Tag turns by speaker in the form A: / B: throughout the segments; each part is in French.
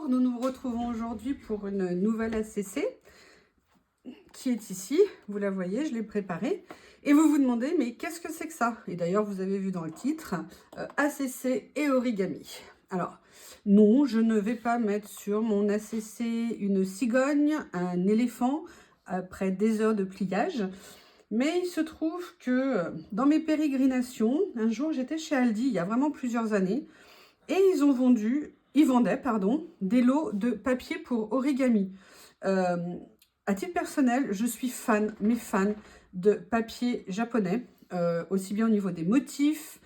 A: Bonjour, nous nous retrouvons aujourd'hui pour une nouvelle ACC qui est ici, vous la voyez, je l'ai préparée. Et vous vous demandez, mais qu'est-ce que c'est que ça? Et d'ailleurs, vous avez vu dans le titre, ACC et origami. Alors, non, je ne vais pas mettre sur mon ACC une cigogne, un éléphant, après des heures de pliage. Mais il se trouve que dans mes pérégrinations, un jour j'étais chez Aldi, il y a vraiment plusieurs années, et ils vendaient des lots de papier pour origami. Euh, à titre personnel, je suis fan de papier japonais, aussi bien au niveau des motifs,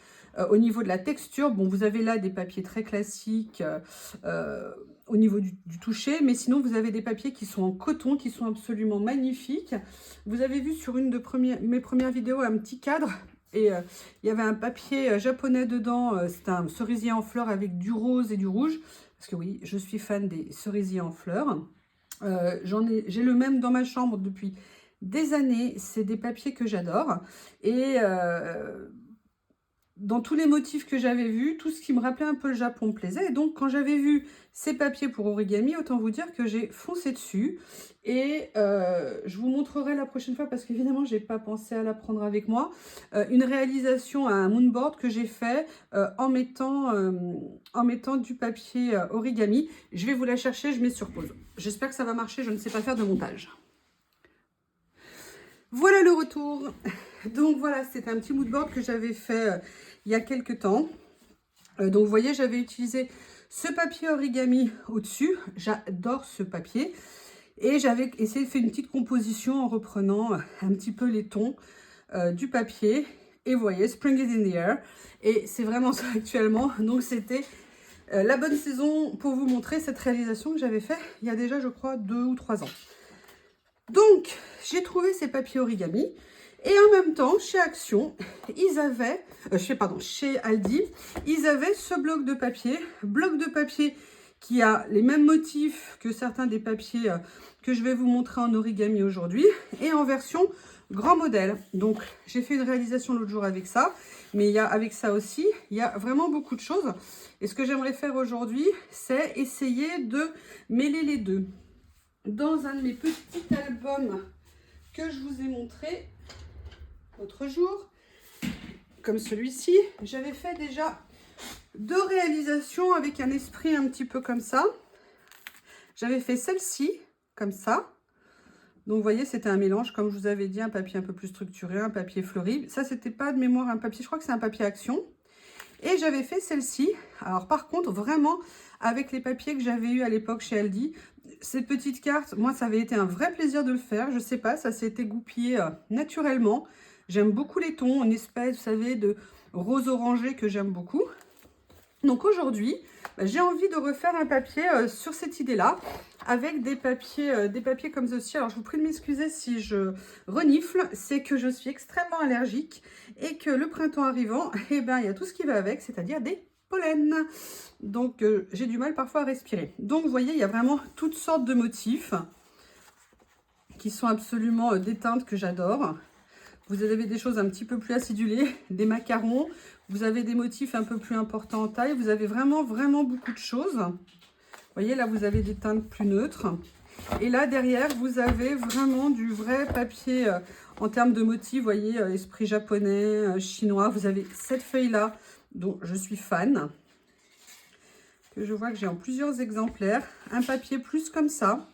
A: au niveau de la texture. Bon, vous avez là des papiers très classiques au niveau du toucher, mais sinon vous avez des papiers qui sont en coton, qui sont absolument magnifiques. Vous avez vu sur une de mes premières vidéos un petit cadre. Et il y avait un papier japonais dedans, c'était un cerisier en fleurs avec du rose et du rouge. Parce que oui, je suis fan des cerisiers en fleurs. J'ai le même dans ma chambre depuis des années. C'est des papiers que j'adore. Et dans tous les motifs que j'avais vus, tout ce qui me rappelait un peu le Japon me plaisait. Et donc, quand j'avais vu ces papiers pour origami, autant vous dire que j'ai foncé dessus. Et je vous montrerai la prochaine fois, parce qu'évidemment, je n'ai pas pensé à la prendre avec moi, une réalisation à un moonboard que j'ai fait en mettant du papier origami. Je vais vous la chercher, je mets sur pause. J'espère que ça va marcher, je ne sais pas faire de montage. Voilà le retour. Donc voilà, c'est un petit moodboard que j'avais fait il y a quelques temps. Donc vous voyez, j'avais utilisé ce papier origami au-dessus. J'adore ce papier. Et j'avais essayé de faire une petite composition en reprenant un petit peu les tons du papier. Et vous voyez, Spring is in the air. Et c'est vraiment ça actuellement. Donc c'était la bonne saison pour vous montrer cette réalisation que j'avais fait il y a déjà, je crois, 2 ou 3 ans. Donc, j'ai trouvé ces papiers origami. Et en même temps, chez Action, ils avaient, chez Aldi, ils avaient ce bloc de papier qui a les mêmes motifs que certains des papiers que je vais vous montrer en origami aujourd'hui, et en version grand modèle. Donc, j'ai fait une réalisation l'autre jour avec ça, mais avec ça aussi, il y a vraiment beaucoup de choses. Et ce que j'aimerais faire aujourd'hui, c'est essayer de mêler les deux. Dans un de mes petits albums que je vous ai montré l'autre jour, comme celui-ci, j'avais fait déjà 2 réalisations avec un esprit un petit peu comme ça. J'avais fait celle-ci, comme ça. Donc, vous voyez, c'était un mélange, comme je vous avais dit, un papier un peu plus structuré, un papier fleuri. Ça, c'était pas de mémoire un papier, je crois que c'est un papier Action. Et j'avais fait celle-ci. Alors, par contre, vraiment, avec les papiers que j'avais eu à l'époque chez Aldi, cette petite carte, moi, ça avait été un vrai plaisir de le faire. Je sais pas, ça s'est égoupillé naturellement. J'aime beaucoup les tons, une espèce, vous savez, de rose orangé que j'aime beaucoup. Donc aujourd'hui, j'ai envie de refaire un papier sur cette idée-là, avec des papiers comme ceci. Alors je vous prie de m'excuser si je renifle, c'est que je suis extrêmement allergique et que le printemps arrivant, eh ben, il y a tout ce qui va avec, c'est-à-dire des pollens. Donc j'ai du mal parfois à respirer. Donc vous voyez, il y a vraiment toutes sortes de motifs qui sont absolument des teintes que j'adore. Vous avez des choses un petit peu plus acidulées, des macarons. Vous avez des motifs un peu plus importants en taille. Vous avez vraiment beaucoup de choses. Vous voyez, là, vous avez des teintes plus neutres. Et là, derrière, vous avez vraiment du vrai papier en termes de motifs. Vous voyez, esprit japonais, chinois. Vous avez cette feuille-là, dont je suis fan, que je vois que j'ai en plusieurs exemplaires. Un papier plus comme ça.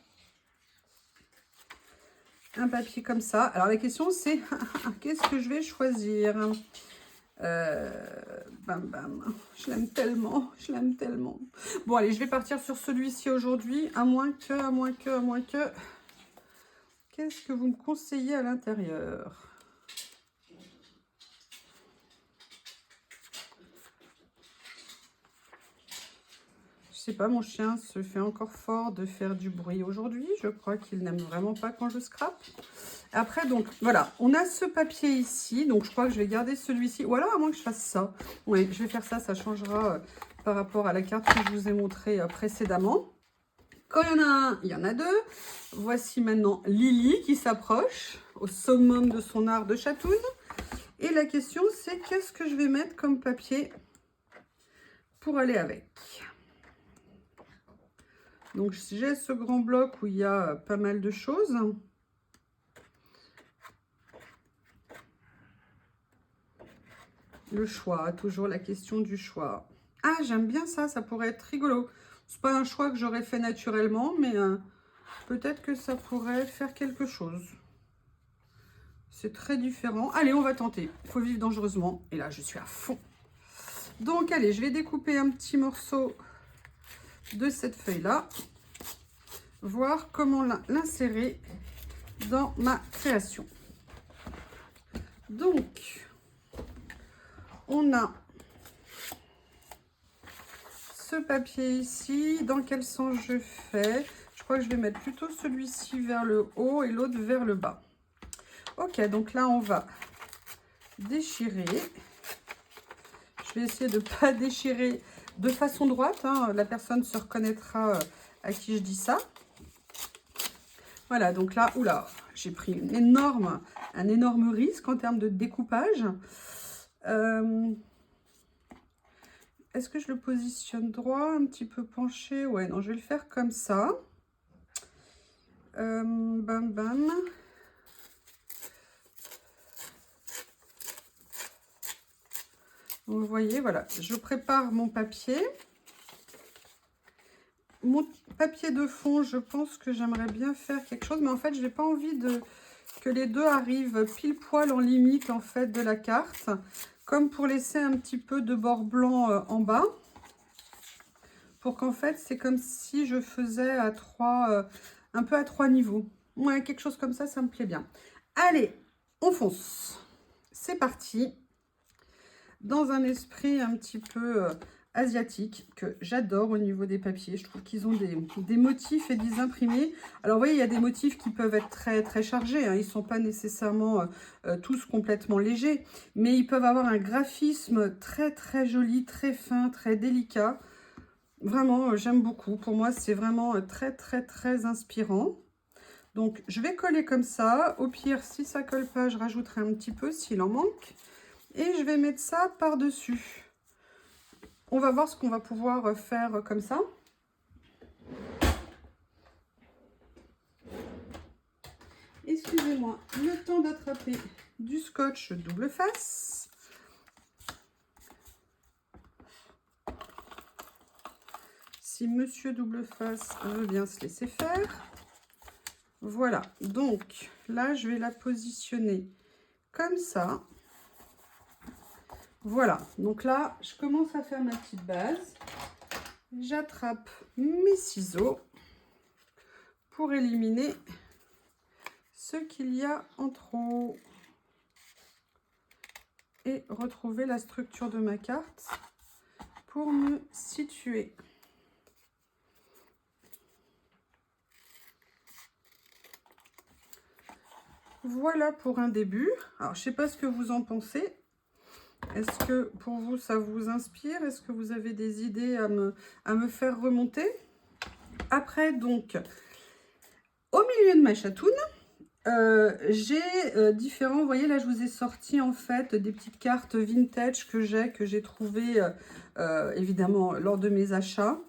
A: Un papier comme ça. Alors la question c'est qu'est-ce que je vais choisir? Je l'aime tellement, je l'aime tellement. Bon allez, je vais partir sur celui-ci aujourd'hui, à moins que. Qu'est-ce que vous me conseillez à l'intérieur? Je sais pas, mon chien se fait encore fort de faire du bruit aujourd'hui. Je crois qu'il n'aime vraiment pas quand je scrape. Après, donc, voilà, on a ce papier ici. Donc, je crois que je vais garder celui-ci. Ou alors, à moins que je fasse ça. Oui, je vais faire ça. Ça changera par rapport à la carte que je vous ai montrée précédemment. Quand il y en a un, il y en a deux. Voici maintenant Lily qui s'approche au summum de son art de chatouille. Et la question, c'est qu'est-ce que je vais mettre comme papier pour aller avec? Donc j'ai ce grand bloc où il y a pas mal de choses. Le choix, toujours la question du choix. Ah, j'aime bien ça, ça pourrait être rigolo. C'est pas un choix que j'aurais fait naturellement, mais peut-être que ça pourrait faire quelque chose. C'est très différent. Allez, on va tenter. Il faut vivre dangereusement. Et là, je suis à fond. Donc, allez, je vais découper un petit morceau de cette feuille-là. Voir comment l'insérer dans ma création. Donc, on a ce papier ici. Dans quel sens je fais? Je crois que je vais mettre plutôt celui-ci vers le haut et l'autre vers le bas. Ok, donc là, on va déchirer. Je vais essayer de ne pas déchirer de façon droite. Hein. La personne se reconnaîtra à qui je dis ça. Voilà, donc là, oula, j'ai pris un énorme risque en termes de découpage. Est-ce que je le positionne droit, un petit peu penché? Ouais, non, je vais le faire comme ça. Bam, bam. Vous voyez, voilà, je prépare mon papier. Mon papier de fond, je pense que j'aimerais bien faire quelque chose, mais en fait, je n'ai pas envie que les deux arrivent pile poil en limite en fait de la carte, comme pour laisser un petit peu de bord blanc en bas, pour qu'en fait, c'est comme si je faisais à un peu à 3 niveaux. Ouais, quelque chose comme ça me plaît bien. Allez, on fonce. C'est parti. Dans un esprit un petit peu asiatique que j'adore au niveau des papiers. Je trouve qu'ils ont des motifs et des imprimés. Alors, vous voyez, il y a des motifs qui peuvent être très, très chargés. Hein. Ils ne sont pas nécessairement tous complètement légers, mais ils peuvent avoir un graphisme très, très joli, très fin, très délicat. Vraiment, j'aime beaucoup. Pour moi, c'est vraiment très, très, très inspirant. Donc, je vais coller comme ça. Au pire, si ça ne colle pas, je rajouterai un petit peu s'il en manque. Et je vais mettre ça par-dessus. On va voir ce qu'on va pouvoir faire comme ça. Excusez-moi, le temps d'attraper du scotch double face. Si monsieur double face veut bien se laisser faire. Voilà, donc là, je vais la positionner comme ça. Voilà, donc là, je commence à faire ma petite base. J'attrape mes ciseaux pour éliminer ce qu'il y a en trop. Et retrouver la structure de ma carte pour me situer. Voilà pour un début. Alors, je ne sais pas ce que vous en pensez. Est-ce que pour vous, ça vous inspire? Est-ce que vous avez des idées à me faire remonter? Après, donc, au milieu de ma chatoune, j'ai différents... Vous voyez, là, je vous ai sorti, en fait, des petites cartes vintage que j'ai trouvées, évidemment, lors de mes achats.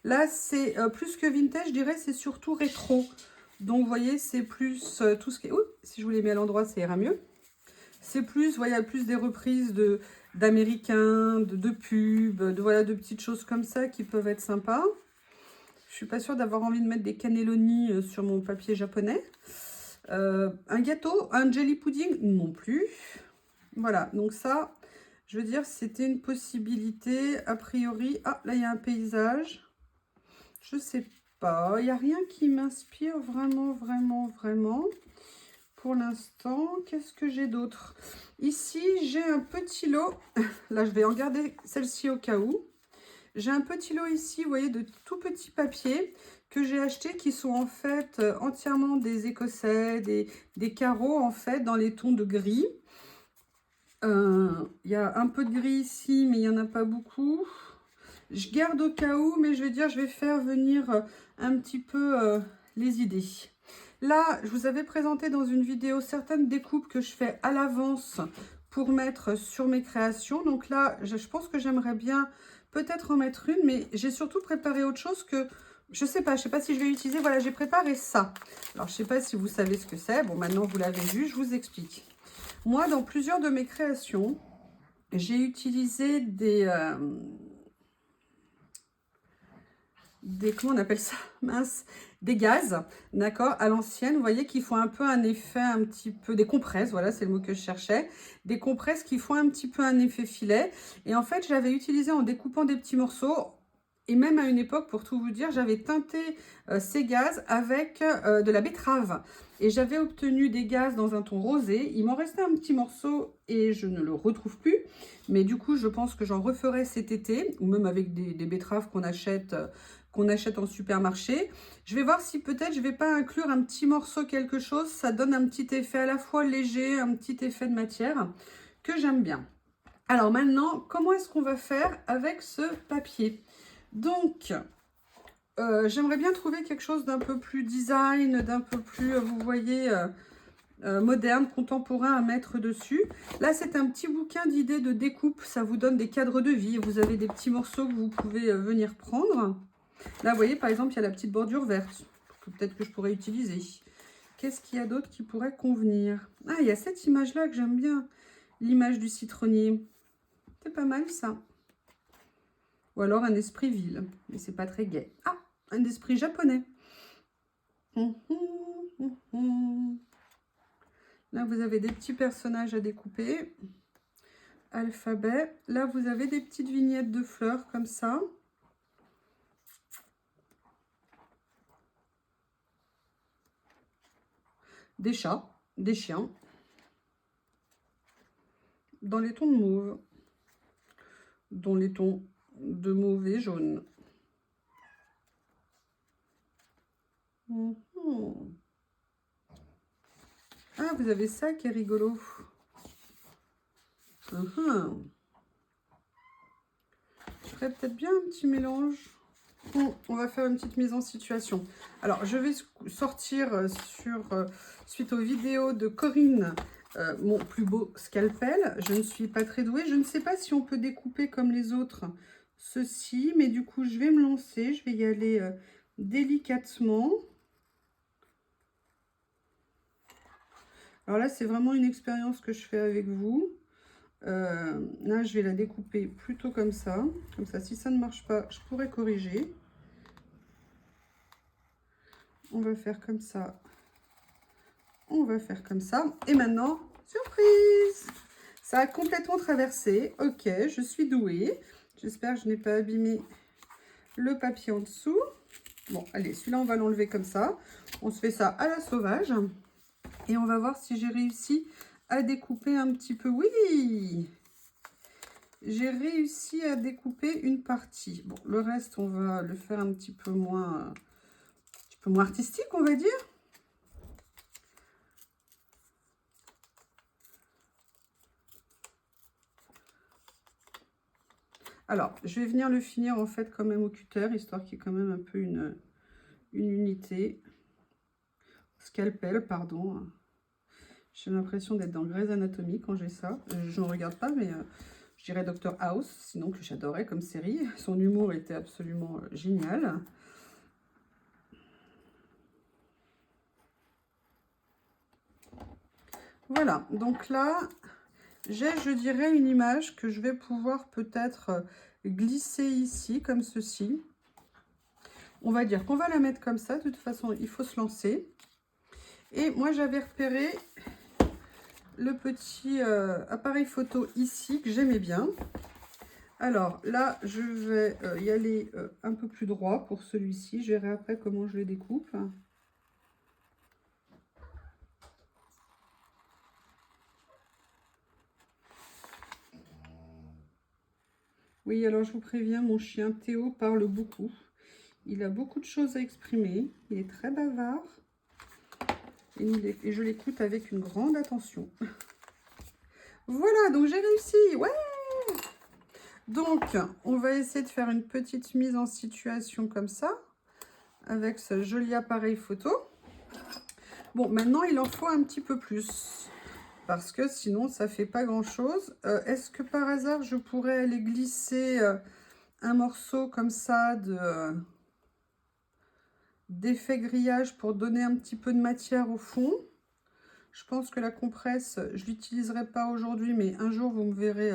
A: Là, c'est plus que vintage, je dirais, c'est surtout rétro. Donc, vous voyez, c'est plus tout ce qui est... Ouh, si je vous les mets à l'endroit, ça ira mieux. C'est plus, vous voyez, plus des reprises d'américains, de pubs, voilà, de petites choses comme ça qui peuvent être sympas. Je suis pas sûre d'avoir envie de mettre des cannelloni sur mon papier japonais. Un gâteau, un jelly pudding, non plus. Voilà, donc ça, je veux dire, c'était une possibilité, a priori. Ah, là, il y a un paysage. Je sais pas, il n'y a rien qui m'inspire vraiment, vraiment, vraiment. Pour l'instant, qu'est-ce que j'ai d'autre? Ici, j'ai un petit lot. Là, je vais en garder celle-ci au cas où. J'ai un petit lot ici, vous voyez, de tout petits papiers que j'ai achetés qui sont en fait entièrement des écossais, des carreaux en fait dans les tons de gris. Il y a un peu de gris ici, mais il n'y en a pas beaucoup. Je garde au cas où, mais je vais dire, je vais faire venir un petit peu les idées. Là, je vous avais présenté dans une vidéo certaines découpes que je fais à l'avance pour mettre sur mes créations. Donc là, je pense que j'aimerais bien peut-être en mettre une, mais j'ai surtout préparé autre chose que je sais pas si je vais utiliser. Voilà, j'ai préparé ça. Alors, je sais pas si vous savez ce que c'est. Bon, maintenant, vous l'avez vu, je vous explique. Moi, dans plusieurs de mes créations, j'ai utilisé comment on appelle ça? Mince, des gaz, d'accord, à l'ancienne, vous voyez, qui font un peu un effet un petit peu, des compresses, voilà, c'est le mot que je cherchais, des compresses qui font un petit peu un effet filet, et en fait, j'avais utilisé en découpant des petits morceaux, et même à une époque, pour tout vous dire, j'avais teinté ces gaz avec de la betterave, et j'avais obtenu des gaz dans un ton rosé. Il m'en restait un petit morceau, et je ne le retrouve plus, mais du coup, je pense que j'en referai cet été, ou même avec des betteraves qu'on achète en supermarché. Je vais voir si peut-être je vais pas inclure un petit morceau quelque chose. Ça donne un petit effet à la fois léger, un petit effet de matière que j'aime bien. Alors maintenant, comment est-ce qu'on va faire avec ce papier? Donc, j'aimerais bien trouver quelque chose d'un peu plus design, d'un peu plus, vous voyez, moderne, contemporain à mettre dessus. Là, c'est un petit bouquin d'idées de découpe. Ça vous donne des cadres de vie. Vous avez des petits morceaux que vous pouvez venir prendre. Là, vous voyez, par exemple, il y a la petite bordure verte, que peut-être que je pourrais utiliser. Qu'est-ce qu'il y a d'autre qui pourrait convenir? Ah, il y a cette image-là que j'aime bien, l'image du citronnier. C'est pas mal, ça. Ou alors un esprit ville, mais c'est pas très gai. Ah, un esprit japonais. Là, vous avez des petits personnages à découper. Alphabet. Là, vous avez des petites vignettes de fleurs comme ça. Des chats, des chiens. Dans les tons de mauve. Dans les tons de mauve et jaune. Ah, vous avez ça qui est rigolo. Je ferais peut-être bien un petit mélange. On va faire une petite mise en situation. Alors, je vais sortir suite aux vidéos de Corinne, mon plus beau scalpel. Je ne suis pas très douée. Je ne sais pas si on peut découper comme les autres ceci, mais du coup, je vais me lancer. Je vais y aller délicatement. Alors là, c'est vraiment une expérience que je fais avec vous. Là, je vais la découper plutôt comme ça. Comme ça, si ça ne marche pas, je pourrais corriger. On va faire comme ça. On va faire comme ça. Et maintenant, surprise! Ça a complètement traversé. Ok, je suis douée. J'espère que je n'ai pas abîmé le papier en dessous. Bon, allez, celui-là, on va l'enlever comme ça. On se fait ça à la sauvage. Et on va voir si j'ai réussi à découper un petit peu. Oui! J'ai réussi à découper une partie. Bon, le reste, on va le faire un petit peu moins artistique, on va dire. Alors, je vais venir le finir en fait quand même au cutter, histoire qu'il y ait quand même un peu une unité. Scalpel, pardon. J'ai l'impression d'être dans Grey's Anatomy quand j'ai ça. Je ne regarde pas, mais je dirais Dr House, sinon que j'adorais comme série. Son humour était absolument génial. Voilà, donc là, j'ai, je dirais, une image que je vais pouvoir peut-être glisser ici, comme ceci. On va dire qu'on va la mettre comme ça. De toute façon, il faut se lancer. Et moi, j'avais repéré le petit appareil photo ici que j'aimais bien. Alors là, je vais y aller un peu plus droit pour celui-ci. Je verrai après comment je le découpe. Oui, alors je vous préviens, mon chien Théo parle beaucoup. Il a beaucoup de choses à exprimer. Il est très bavard. Et je l'écoute avec une grande attention. Voilà, donc j'ai réussi. Ouais! Donc, on va essayer de faire une petite mise en situation comme ça, avec ce joli appareil photo. Bon, maintenant, il en faut un petit peu plus, parce que sinon, ça fait pas grand-chose. Est-ce que par hasard, je pourrais aller glisser un morceau comme ça d'effet grillage pour donner un petit peu de matière au fond. Je pense que la compresse, je ne l'utiliserai pas aujourd'hui, mais un jour, vous me verrez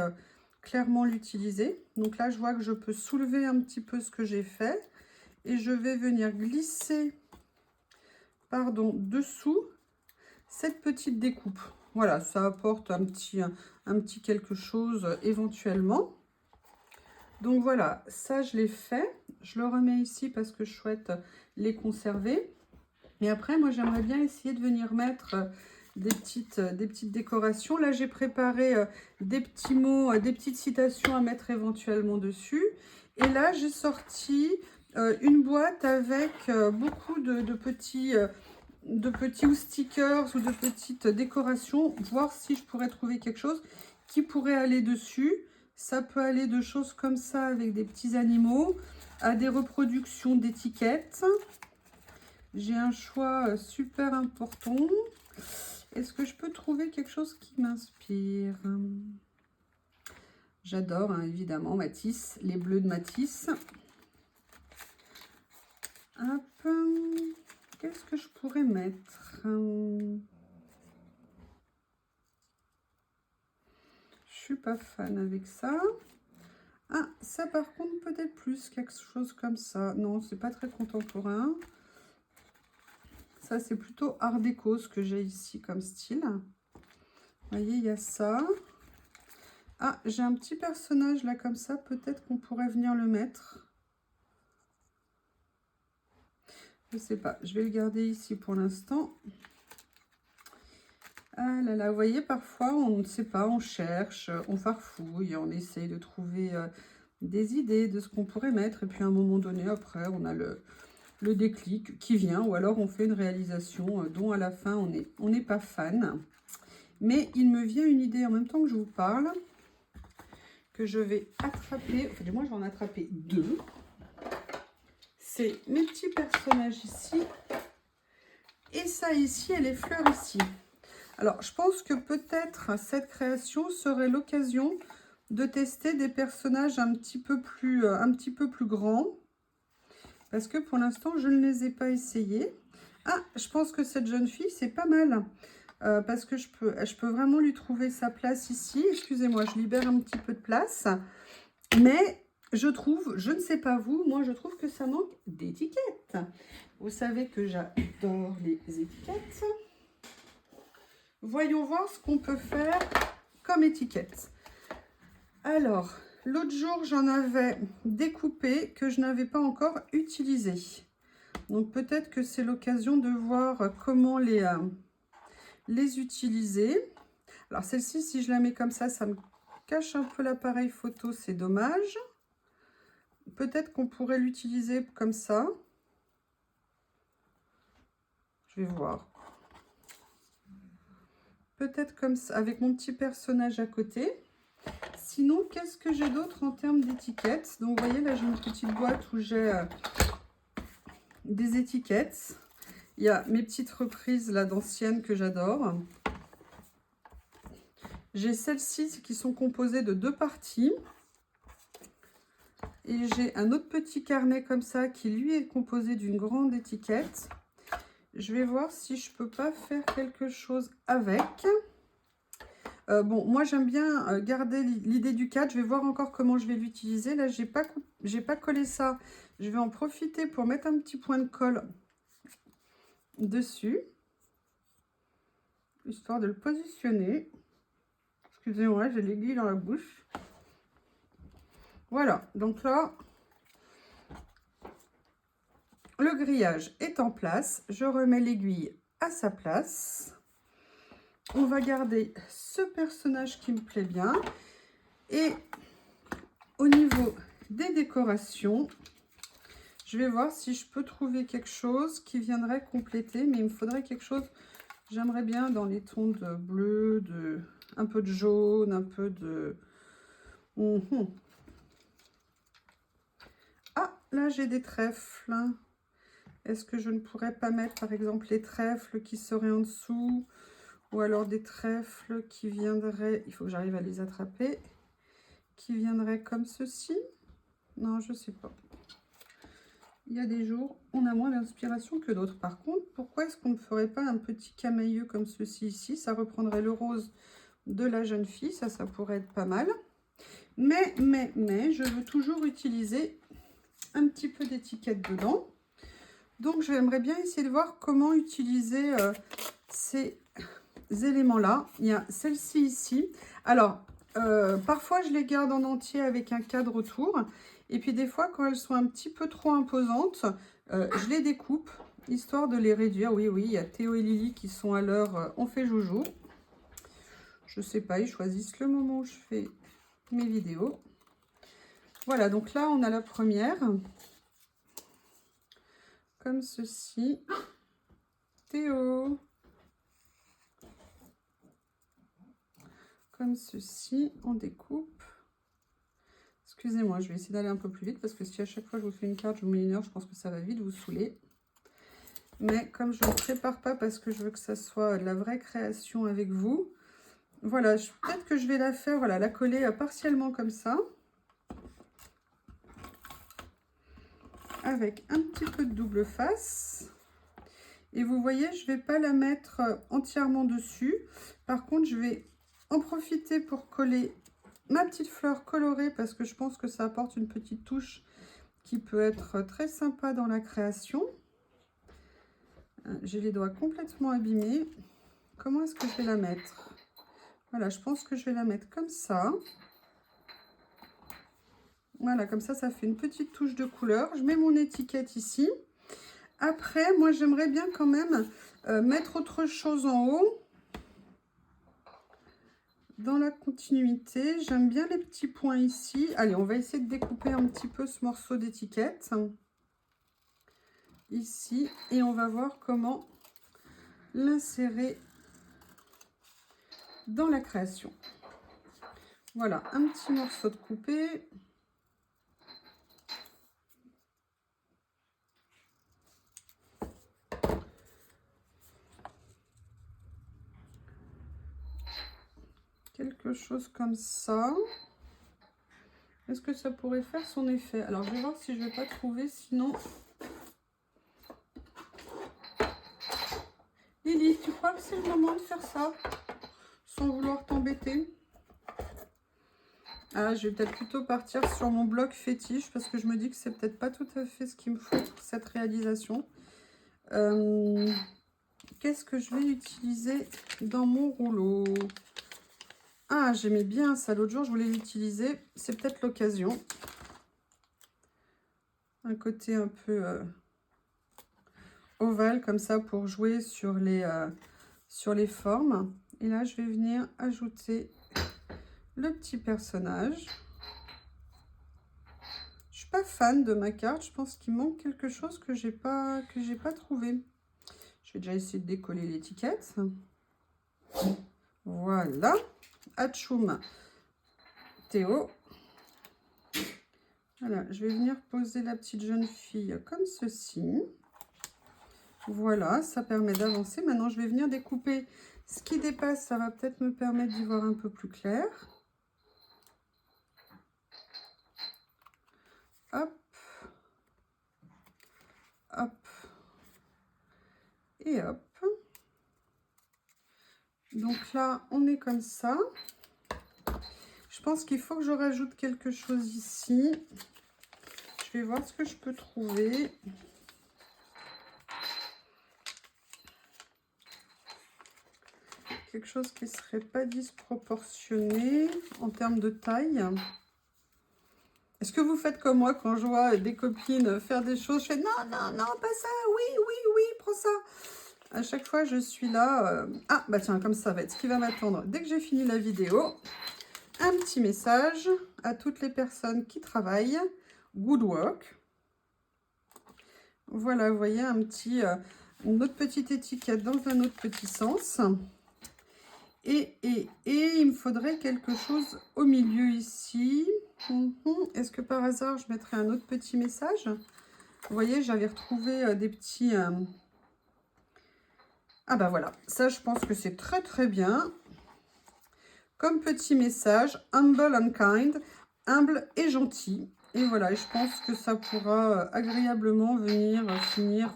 A: clairement l'utiliser. Donc là, je vois que je peux soulever un petit peu ce que j'ai fait. Et je vais venir glisser, pardon, dessous cette petite découpe. Voilà, ça apporte un petit quelque chose éventuellement. Donc voilà, ça je l'ai fait. Je le remets ici parce que je souhaite les conserver. Et après, moi j'aimerais bien essayer de venir mettre des petites décorations. Là, j'ai préparé des petits mots, des petites citations à mettre éventuellement dessus. Et là, j'ai sorti une boîte avec beaucoup de petits ou stickers ou de petites décorations, voir si je pourrais trouver quelque chose qui pourrait aller dessus. Ça peut aller de choses comme ça avec des petits animaux à des reproductions d'étiquettes. J'ai un choix super important. Est-ce que je peux trouver quelque chose qui m'inspire? J'adore hein, évidemment Matisse, les bleus de Matisse. Hop. Qu'est-ce que je pourrais mettre? Je suis pas fan avec ça. Ah, ça par contre peut-être plus quelque chose comme ça. Non, c'est pas très contemporain. Ça c'est plutôt art déco ce que j'ai ici comme style. Vous voyez, il y a ça. Ah, j'ai un petit personnage là comme ça. Peut-être qu'on pourrait venir le mettre. Je sais pas. Je vais le garder ici pour l'instant. Ah là là, vous voyez, parfois on ne sait pas, on cherche, on farfouille, on essaye de trouver des idées de ce qu'on pourrait mettre. Et puis à un moment donné, après, on a le déclic qui vient. Ou alors on fait une réalisation dont à la fin on n'est pas fan. Mais il me vient une idée en même temps que je vous parle. Que je vais attraper. Enfin, du moins, je vais en attraper deux. C'est mes petits personnages ici. Et ça ici, et les fleurs ici. Alors, je pense que peut-être cette création serait l'occasion de tester des personnages un petit peu plus grands. Parce que pour l'instant, je ne les ai pas essayés. Ah, je pense que cette jeune fille, c'est pas mal. Parce que je peux vraiment lui trouver sa place ici. Excusez-moi, je libère un petit peu de place. Mais je trouve, je ne sais pas vous, moi je trouve que ça manque d'étiquettes. Vous savez que j'adore les étiquettes. Voyons voir ce qu'on peut faire comme étiquette. Alors, l'autre jour, j'en avais découpé que je n'avais pas encore utilisé. Donc, peut-être que c'est l'occasion de voir comment les utiliser. Alors, celle-ci, si je la mets comme ça me cache un peu l'appareil photo. C'est dommage. Peut-être qu'on pourrait l'utiliser comme ça. Je vais voir. Peut-être comme ça, avec mon petit personnage à côté. Sinon, qu'est-ce que j'ai d'autre en termes d'étiquettes? Donc, vous voyez, là, j'ai une petite boîte où j'ai des étiquettes. Il y a mes petites reprises, là, d'anciennes que j'adore. J'ai celles-ci qui sont composées de deux parties. Et j'ai un autre petit carnet comme ça qui, lui, est composé d'une grande étiquette. Je vais voir si je peux pas faire quelque chose avec. Bon, moi, j'aime bien garder l'idée du cadre. Je vais voir encore comment je vais l'utiliser. Là, j'ai pas collé ça. Je vais en profiter pour mettre un petit point de colle dessus. Histoire de le positionner. Excusez-moi, j'ai l'aiguille dans la bouche. Voilà, donc là, le grillage est en place. Je remets l'aiguille à sa place. On va garder ce personnage qui me plaît bien. Et au niveau des décorations, je vais voir si je peux trouver quelque chose qui viendrait compléter. Mais il me faudrait quelque chose, j'aimerais bien dans les tons de bleu, un peu de jaune, un peu de... Ah, là j'ai des trèfles. Est-ce que je ne pourrais pas mettre par exemple les trèfles qui seraient en dessous? Ou alors des trèfles qui viendraient, il faut que j'arrive à les attraper, qui viendraient comme ceci. Non, je sais pas. il y a des jours, on a moins d'inspiration que d'autres. Par contre, pourquoi est-ce qu'on ne ferait pas un petit camailleux comme ceci ici? Ça reprendrait le rose de la jeune fille, ça pourrait être pas mal. Mais, je veux toujours utiliser un petit peu d'étiquette dedans. Donc, j'aimerais bien essayer de voir comment utiliser ces éléments-là. Il y a celle-ci ici. Alors, parfois, je les garde en entier avec un cadre autour. Et puis, des fois, quand elles sont un petit peu trop imposantes, je les découpe, histoire de les réduire. Oui, il y a Théo et Lily qui sont à l'heure on fait joujou. Je sais pas, ils choisissent le moment où je fais mes vidéos. Voilà, donc là, on a la première. Comme ceci. Théo. Comme ceci, on découpe. Excusez-moi, je vais essayer d'aller un peu plus vite parce que si à chaque fois je vous fais une carte, je vous mets 1 heure, je pense que ça va vite vous saouler. Mais comme je ne prépare pas parce que je veux que ça soit de la vraie création avec vous, voilà, peut-être que je vais la faire, voilà, la coller partiellement comme ça. Avec un petit peu de double face. Et vous voyez, je ne vais pas la mettre entièrement dessus. Par contre, je vais en profiter pour coller ma petite fleur colorée parce que je pense que ça apporte une petite touche qui peut être très sympa dans la création. J'ai les doigts complètement abîmés. Comment est-ce que je vais la mettre? Voilà, je pense que je vais la mettre comme ça. Voilà, comme ça, ça fait une petite touche de couleur. Je mets mon étiquette ici. Après, moi, j'aimerais bien quand même mettre autre chose en haut. Dans la continuité, j'aime bien les petits points ici. Allez, on va essayer de découper un petit peu ce morceau d'étiquette. Ici. Et on va voir comment l'insérer dans la création. Voilà, un petit morceau de coupé. Quelque chose comme ça. Est-ce que ça pourrait faire son effet? Alors, je vais voir si je ne vais pas trouver, sinon... Lily, tu crois que c'est le moment de faire ça? Sans vouloir t'embêter? Ah, je vais peut-être plutôt partir sur mon bloc fétiche, parce que je me dis que c'est peut-être pas tout à fait ce qu'il me faut pour cette réalisation. Qu'est-ce que je vais utiliser dans mon rouleau? Ah, j'aimais bien ça. L'autre jour, je voulais l'utiliser. C'est peut-être l'occasion. Un côté un peu ovale, comme ça, pour jouer sur les formes. Et là, je vais venir ajouter le petit personnage. Je suis pas fan de ma carte. Je pense qu'il manque quelque chose que j'ai pas trouvé. Je vais déjà essayer de décoller l'étiquette. Voilà. Atchoum Théo. Voilà, je vais venir poser la petite jeune fille comme ceci. Voilà, ça permet d'avancer. Maintenant, je vais venir découper ce qui dépasse. Ça va peut-être me permettre d'y voir un peu plus clair. Hop. Hop. Et hop. Donc là, on est comme ça. Je pense qu'il faut que je rajoute quelque chose ici. Je vais voir ce que je peux trouver. Quelque chose qui ne serait pas disproportionné en termes de taille. Est-ce que vous faites comme moi quand je vois des copines faire des choses? Je fais non, non, non, pas ça, oui, oui, oui, prends ça. À chaque fois, je suis là. Ah, bah tiens, comme ça va être ce qui va m'attendre dès que j'ai fini la vidéo. Un petit message à toutes les personnes qui travaillent. Good work. Voilà, vous voyez, une autre petite étiquette dans un autre petit sens. Et il me faudrait quelque chose au milieu ici. Est-ce que par hasard, je mettrais un autre petit message? Vous voyez, j'avais retrouvé des petits... Ah bah voilà, ça, je pense que c'est très très bien. Comme petit message, humble and kind, humble et gentil. Et voilà, et je pense que ça pourra agréablement venir finir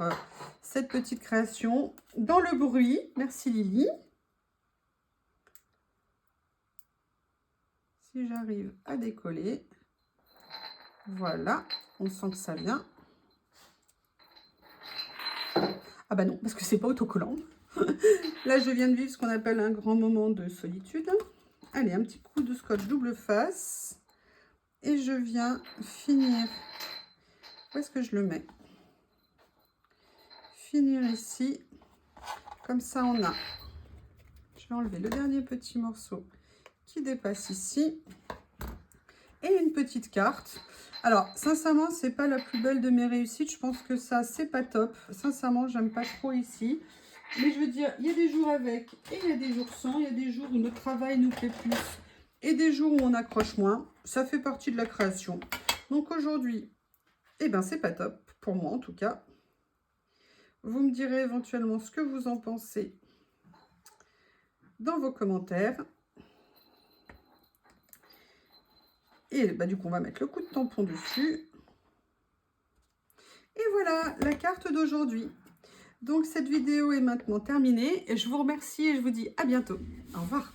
A: cette petite création dans le bruit. Merci Lily. Si j'arrive à décoller, voilà, on sent que ça vient. Ah bah non, parce que c'est pas autocollant. Là, je viens de vivre ce qu'on appelle un grand moment de solitude. Allez, un petit coup de scotch double face. Et je viens finir. Où est-ce que je le mets? Finir ici. Comme ça, on a... Je vais enlever le dernier petit morceau qui dépasse ici. Et une petite carte. Alors, sincèrement, c'est pas la plus belle de mes réussites. Je pense que ça, c'est pas top. Sincèrement, j'aime pas trop ici. Mais je veux dire, il y a des jours avec et il y a des jours sans. Il y a des jours où notre travail nous plaît plus et des jours où on accroche moins. Ça fait partie de la création. Donc aujourd'hui, eh ben, c'est pas top. Pour moi, en tout cas. Vous me direz éventuellement ce que vous en pensez dans vos commentaires. Et bah, du coup, on va mettre le coup de tampon dessus. Et voilà la carte d'aujourd'hui. Donc, cette vidéo est maintenant terminée. Et je vous remercie et je vous dis à bientôt. Au revoir.